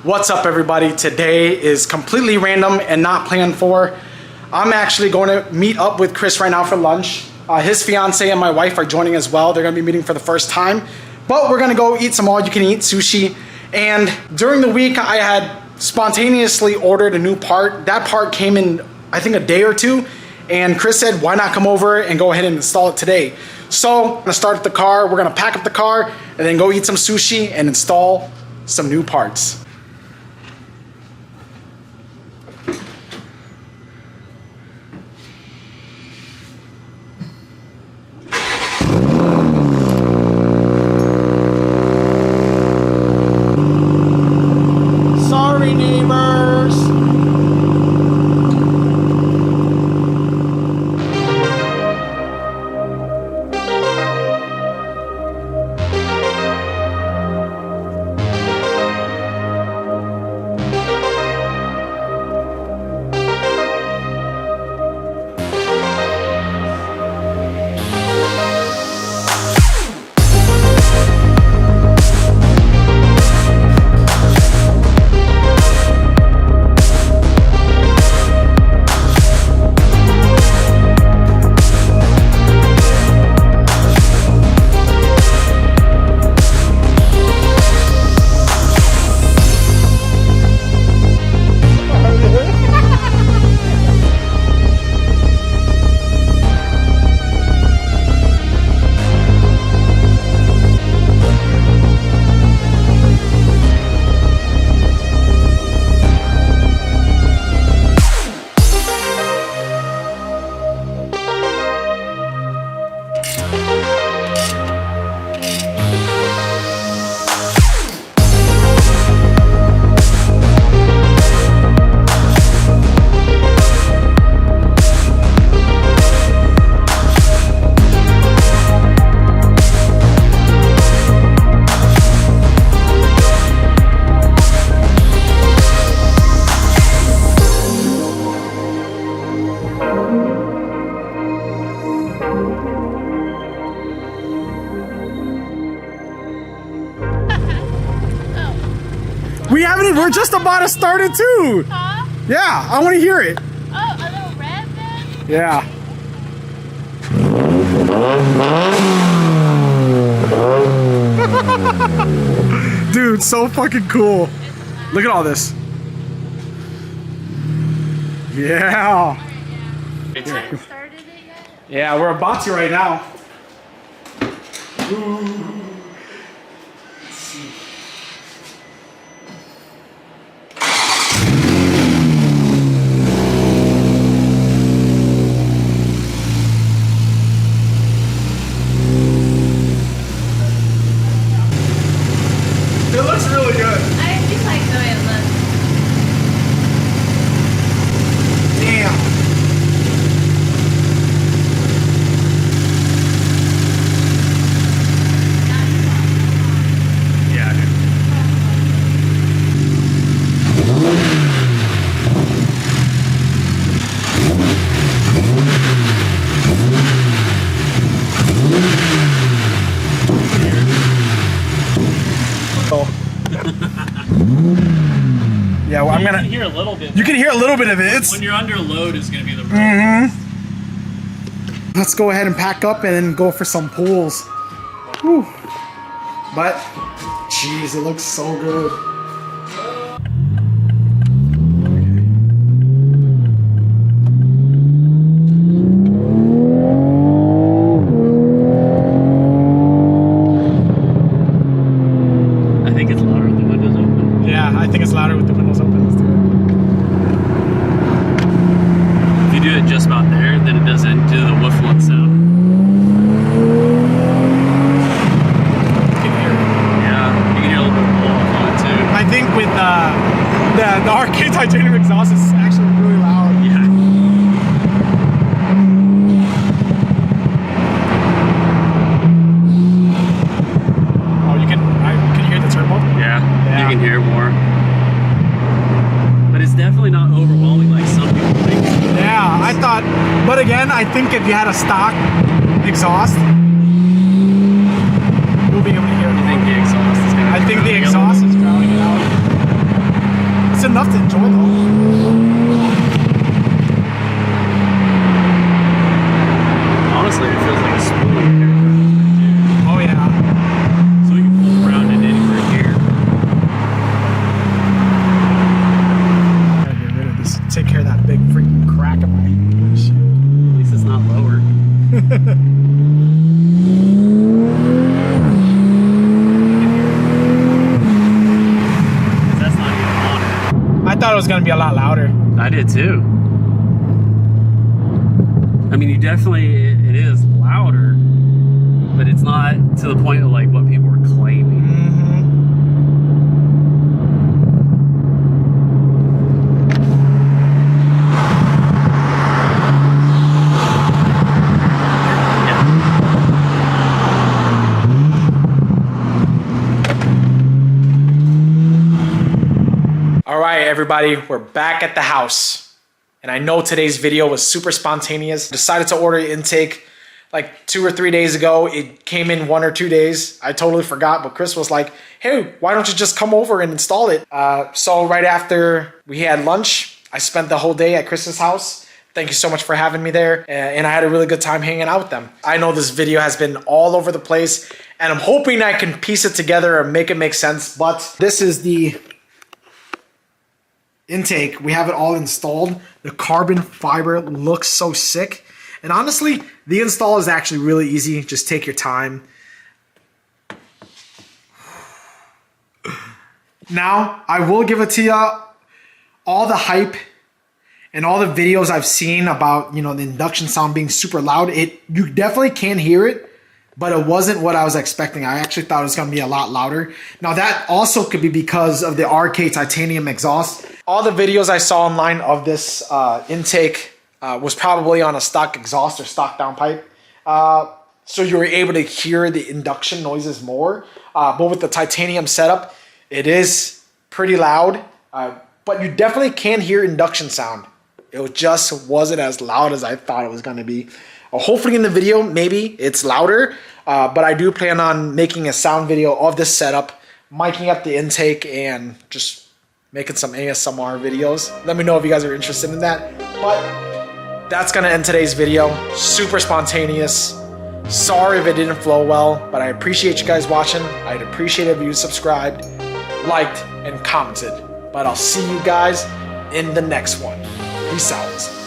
What's up, everybody? Today is completely random and not planned for. I'm actually going to meet up with Chris right now for lunch. His fiance and my wife are joining as well. They're going to be meeting for the first time. But we're going to go eat some all-you-can-eat sushi. And during the week, I had spontaneously ordered a new part. That part came in, I think, a day or two. And Chris said, why not come over and go ahead and install it today? So I'm gonna start the car, we're gonna pack up the car, and then go eat some sushi and install some new parts. Sorry, neighbors. We're just about to start it too. Huh? Yeah, I want to hear it. Oh, a little rev then? Yeah. Dude, so fucking cool. Look at all this. Yeah. Haven't started it yet? Yeah, we're about to right now. Ooh. Let's see. It looks really good. I just like the way it looks. Damn. Yeah, dude. Yeah, well, I'm gonna. You can hear a little bit. You can hear a little bit of it. It's. When you're under load, is going to be the real. Let's go ahead and pack up and then go for some pools. Whew. But, jeez, it looks so good. I think it's louder with the windows open. Yeah, I think it's louder with the windows open. Let's do it. If you do it just about there, then it doesn't do the whiffling sound. You can hear it. Yeah, you can hear a little bit of blow off on it too. I think with the arcade titanium exhaust is actually really loud. Yeah. Oh, can you hear the turbo? Yeah, Yeah. you can hear it more. But it's definitely not overwhelming like some people think. Yeah, I thought, but again, I think if you had a stock exhaust, you'll be able to hear it. I think the exhaust is going to I think the exhaust is drowning it out. It's enough to enjoy though. Honestly, it feels like a smooth aircraft. Oh yeah. So we can pull around it anywhere here. Gotta get rid of this. Take care of that big freaking crack in my windshield. At least it's not lower. That's not even on it. I thought it was gonna be a lot louder. I did too. I mean, it is louder, but it's not to the point of like what people were claiming. All right, everybody, we're back at the house. And I know today's video was super spontaneous. Decided to order intake like 2 or 3 days ago. It came in 1 or 2 days. I totally forgot, but Chris was like, hey, why don't you just come over and install it? So right after we had lunch, I spent the whole day at Chris's house. Thank you so much for having me there. And I had a really good time hanging out with them. I know this video has been all over the place, and I'm hoping I can piece it together and make it make sense. But this is the intake. We have it all installed. The carbon fiber looks so sick. And honestly, the install is actually really easy. Just take your time. Now, I will give it to you. All the hype and all the videos I've seen about, you know, the induction sound being super loud, you definitely can hear it, but it wasn't what I was expecting. I actually thought it was going to be a lot louder. Now, that also could be because of the RK titanium exhaust. All the videos I saw online of this intake was probably on a stock exhaust or stock downpipe. So you were able to hear the induction noises more. But with the titanium setup, it is pretty loud. But you definitely can hear induction sound. It just wasn't as loud as I thought it was going to be. Hopefully in the video, maybe it's louder. But I do plan on making a sound video of this setup, miking up the intake, and just making some ASMR videos. Let me know if you guys are interested in that. But that's gonna end today's video. Super spontaneous. Sorry if it didn't flow well, but I appreciate you guys watching. I'd appreciate it if you subscribed, liked, and commented. But I'll see you guys in the next one. Peace out.